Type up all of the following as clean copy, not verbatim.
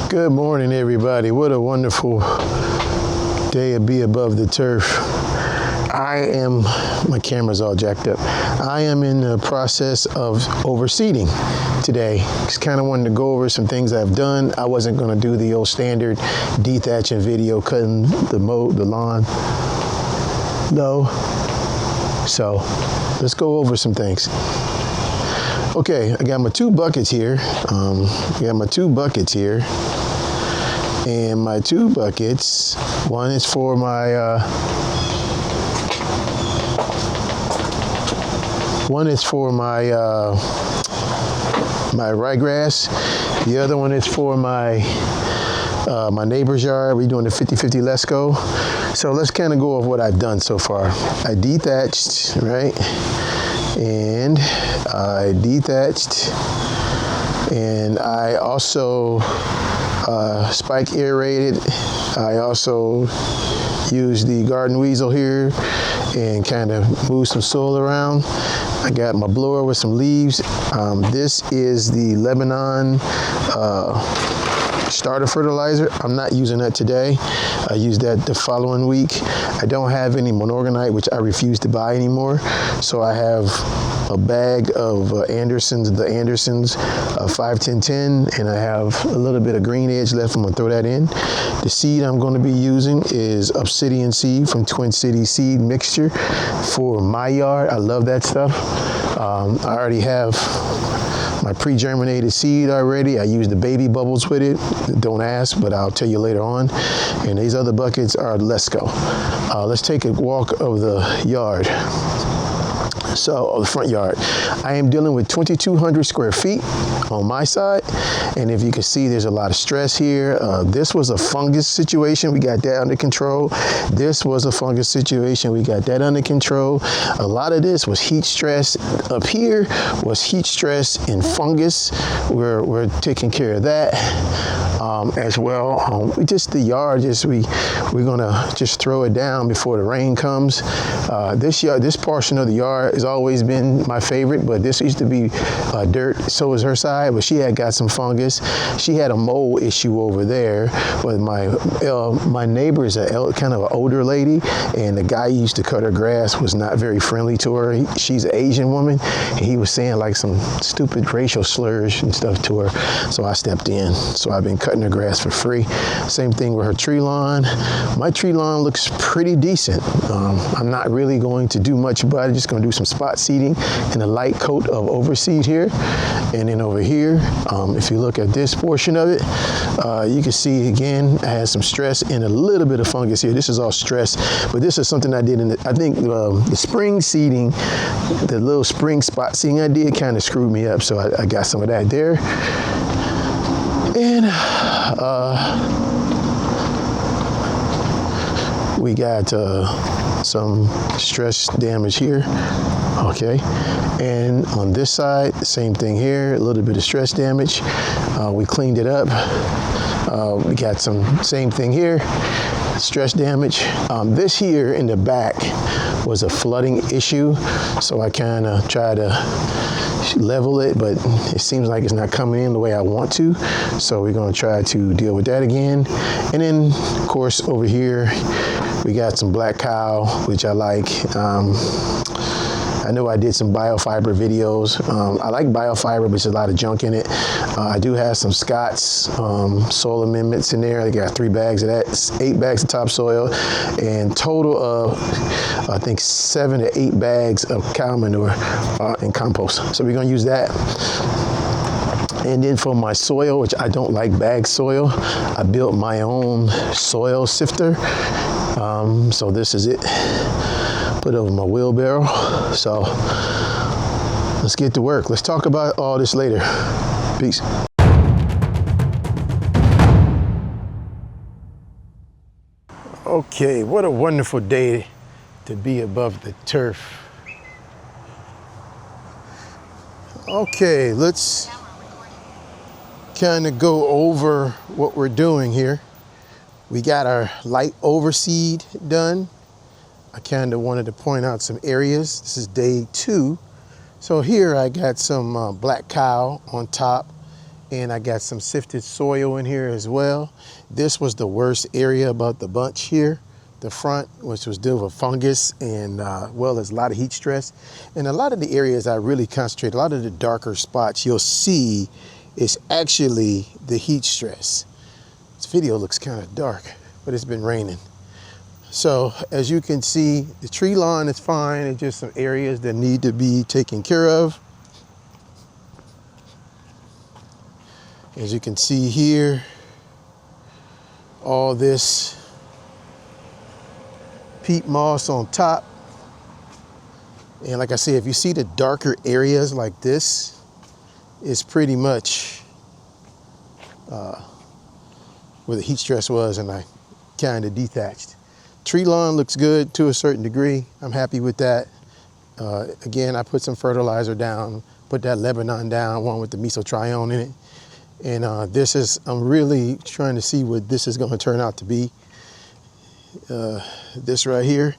Good morning, everybody. What a wonderful day to be above the turf. My camera's all jacked up. I am in the process of overseeding today. Just kind of wanted to go over some things I've done. I wasn't going to do the old standard dethatching video, cutting the lawn. No. So let's go over some things. Okay, I got my two buckets here. And my two buckets, one is for my my ryegrass. The other one is for my my neighbor's yard. We're doing the 50-50 Let's Go. So let's kind of go over what I've done so far. I dethatched, right? And I dethatched, and I also spike aerated. I also used the garden weasel here and kind of moved some soil around. I got my blower with some leaves. This is the Lebanon starter fertilizer. I'm not using that today. I used that the following week. I don't have any monorganite, which I refuse to buy anymore. So I have a bag of Anderson's 5-10-10, and I have a little bit of green edge left. I'm gonna throw that in. The seed I'm gonna be using is Obsidian seed from Twin City Seed Mixture for my yard. I love that stuff. I already have my pre-germinated seed already. I use the baby bubbles with it. Don't ask, but I'll tell you later on. And these other buckets are Let's Go. Let's take a walk of the yard. So, the front yard. I am dealing with 2,200 square feet on my side. And if you can see, there's a lot of stress here. This was a fungus situation. We got that under control. This was a fungus situation. We got that under control. A lot of this was heat stress. Up here was heat stress and fungus. We're taking care of that as well. The yard, we're gonna just throw it down before the rain comes. This portion of the yard has always been my favorite, but this used to be dirt. So was her side, but she had got some fungus. She had a mold issue over there. But my neighbor is kind of an older lady, and the guy who used to cut her grass was not very friendly to her. She's an Asian woman, and he was saying like some stupid racial slurs and stuff to her. So I stepped in. So I've been cutting her grass for free. Same thing with her tree lawn. My tree lawn looks pretty decent. I'm not really going to do much about it. Just going to do some spot seeding and a light coat of overseed here. And then over here, if you look at this portion of it, you can see again, I had some stress and a little bit of fungus here. This is all stress, but this is something I did I think the spring seeding, the little spring spot seeding I did kind of screwed me up. So I got some of that there. And we got some stress damage here. Okay, and on this side, same thing here, a little bit of stress damage. We cleaned it up. We got some same thing here, stress damage. This here in the back was a flooding issue, so I kind of try to level it, but it seems like it's not coming in the way I want to. So we're going to try to deal with that again. And then, of course, over here, we got some black cow, which I like. I know I did some biofiber videos. I like biofiber, but there's a lot of junk in it. I do have some Scott's soil amendments in there. I got 3 bags of that, 8 bags of topsoil, and total of, I think, 7 to 8 bags of cow manure and compost. So we're gonna use that. And then for my soil, which I don't like bag soil, I built my own soil sifter. So this is it. Put over my wheelbarrow. So let's get to work. Let's talk about all this later. Peace. Okay, what a wonderful day to be above the turf. Okay, let's kind of go over what we're doing here. We got our light overseed done. I kind of wanted to point out some areas. This is day 2. So here I got some black cow on top, And I got some sifted soil in here as well. This was the worst area about the bunch here. The front, which was dealing with fungus and well, as a lot of heat stress. And a lot of the areas I really concentrate, a lot of the darker spots you'll see is actually the heat stress. This video looks kind of dark, but it's been raining. So as you can see, the tree lawn is fine. It's just some areas that need to be taken care of. As you can see here, all this peat moss on top. And like I said, if you see the darker areas like this, it's pretty much where the heat stress was, and I kind of dethatched. Tree lawn looks good to a certain degree. I'm happy with that. Again, I put some fertilizer down, put that Lebanon down, one with the mesotrione in it. And I'm really trying to see what this is going to turn out to be. This right here,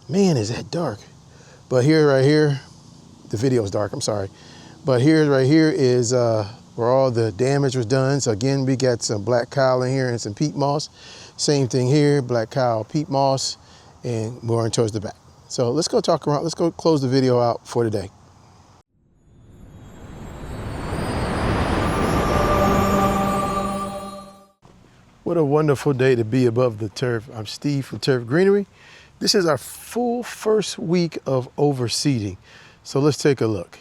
man, is that dark. But right here, the video is dark, I'm sorry. But right here is where all the damage was done. So again, we got some black cow in here and some peat moss. Same thing here, black cow, peat moss, and more towards the back. So let's go talk around, let's go close the video out for today. What a wonderful day to be above the turf. I'm Steve from Turf Greenery. This is our full first week of overseeding. So let's take a look.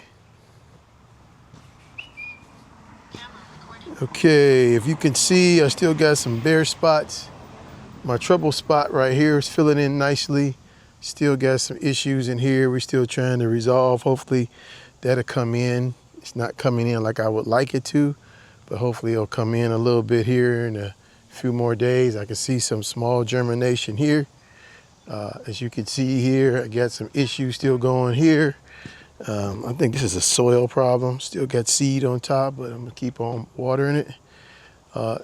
Okay, if you can see, I still got some bare spots. My trouble spot right here is filling in nicely. Still got some issues in here we're still trying to resolve. Hopefully that'll come in. It's not coming in like I would like it to, but hopefully it'll come in a little bit here in a few more days. I can see some small germination here. As you can see here, I got some issues still going here. I think this is a soil problem. Still got seed on top, but I'm gonna keep on watering it.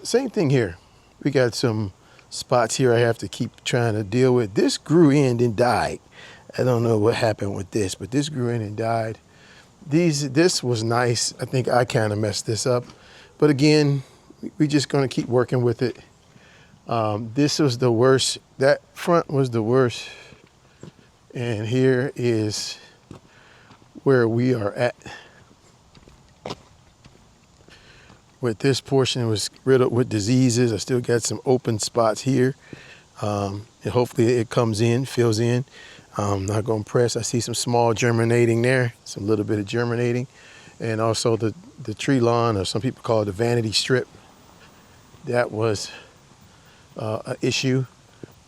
Same thing here. We got some spots here I have to keep trying to deal with. This grew in and died. I don't know what happened with this, but this grew in and died. This was nice. I think I kind of messed this up. But again, we're just gonna keep working with it. This was the worst. That front was the worst. And here is where we are at. With this portion, it was riddled with diseases. I still got some open spots here. And hopefully it comes in, fills in. I'm not gonna press. I see some small germinating there, some little bit of germinating. And also the tree lawn, or some people call it the vanity strip. That was an issue.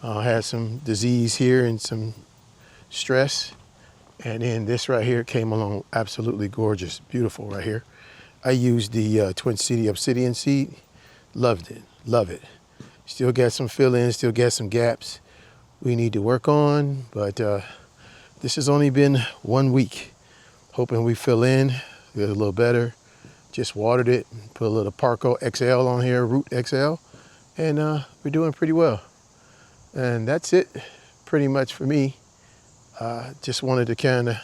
Had some disease here and some stress. And then this right here came along absolutely gorgeous, beautiful right here. I used the Twin City Obsidian seed. Loved it, love it. Still got some fill-ins, still got some gaps we need to work on, but this has only been 1 week. Hoping we fill in, get a little better. Just watered it, put a little Parco XL on here, Root XL, and we're doing pretty well. And that's it pretty much for me. Just wanted to kind of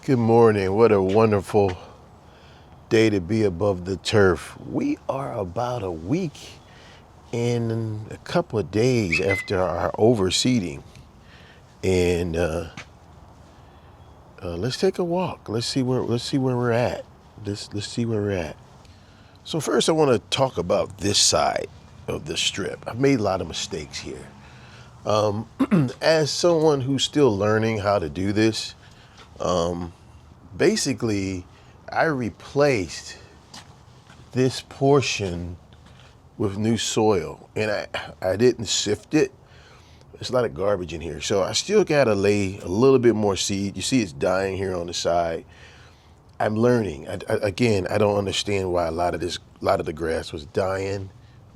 Good morning. What a wonderful day to be above the turf. We are about a week and a couple of days after our overseeding. And let's take a walk. Let's see where we're at. Let's see where we're at. So first I want to talk about this side of the strip. I've made a lot of mistakes here. As someone who's still learning how to do this, basically I replaced this portion with new soil, and I didn't sift it. There's a lot of garbage in here, so I still gotta lay a little bit more seed. You see it's dying here on the side. I'm learning. Again, I don't understand why a lot of the grass was dying,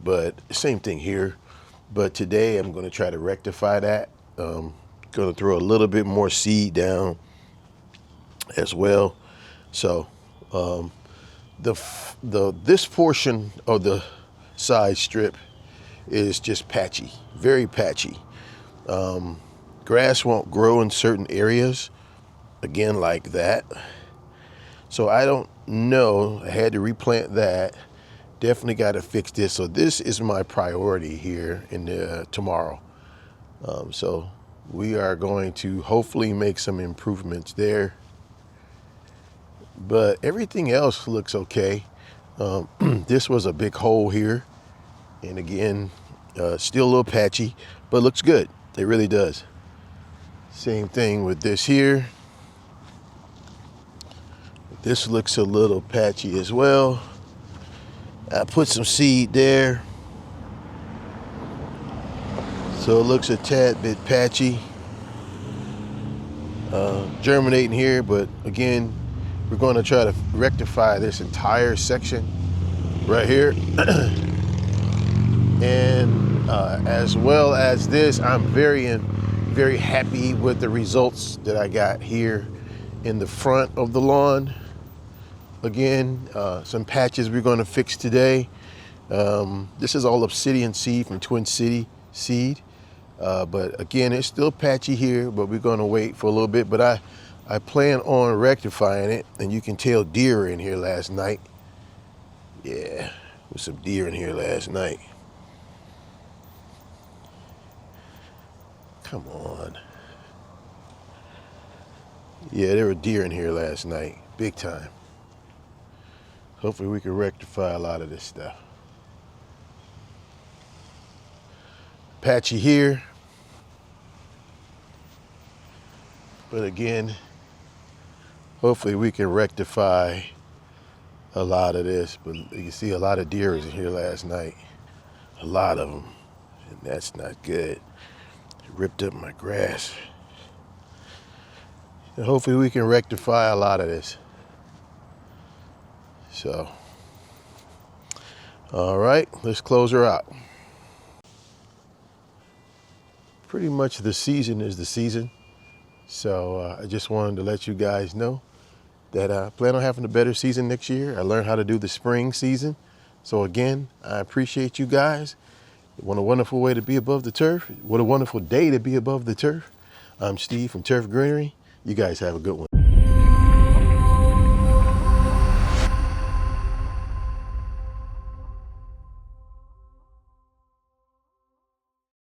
but same thing here. But today I'm going to try to rectify that. Going to throw a little bit more seed down as well. So this portion of the side strip is just patchy, very patchy. Grass won't grow in certain areas. again like that. So I don't know, I had to replant that. Definitely got to fix this. So this is my priority here in the tomorrow. So we are going to hopefully make some improvements there. But everything else looks okay. This was a big hole here. And again, still a little patchy, but looks good. It really does. Same thing with this here. This looks a little patchy as well. I put some seed there, so it looks a tad bit patchy. Germinating here, but again, we're going to try to rectify this entire section right here. And as well as this, I'm very happy with the results that I got here in the front of the lawn. Again, some patches we're going to fix today. This is all obsidian seed from Twin City Seed. But again, it's still patchy here, but we're going to wait for a little bit. But I plan on rectifying it, and you can tell deer in here last night. Yeah, with some deer in here last night. Come on. Yeah, there were deer in here last night, big time. Hopefully we can rectify a lot of this stuff. Patchy here. But again, hopefully we can rectify a lot of this. But you can see a lot of deer was in here last night. A lot of them. And that's not good. It ripped up my grass. And hopefully we can rectify a lot of this. So, all right, let's close her out. Pretty much the season is the season. So I just wanted to let you guys know that I plan on having a better season next year. I learned how to do the spring season. So again, I appreciate you guys. What a wonderful way to be above the turf. What a wonderful day to be above the turf. I'm Steve from Turf Greenery. You guys have a good one.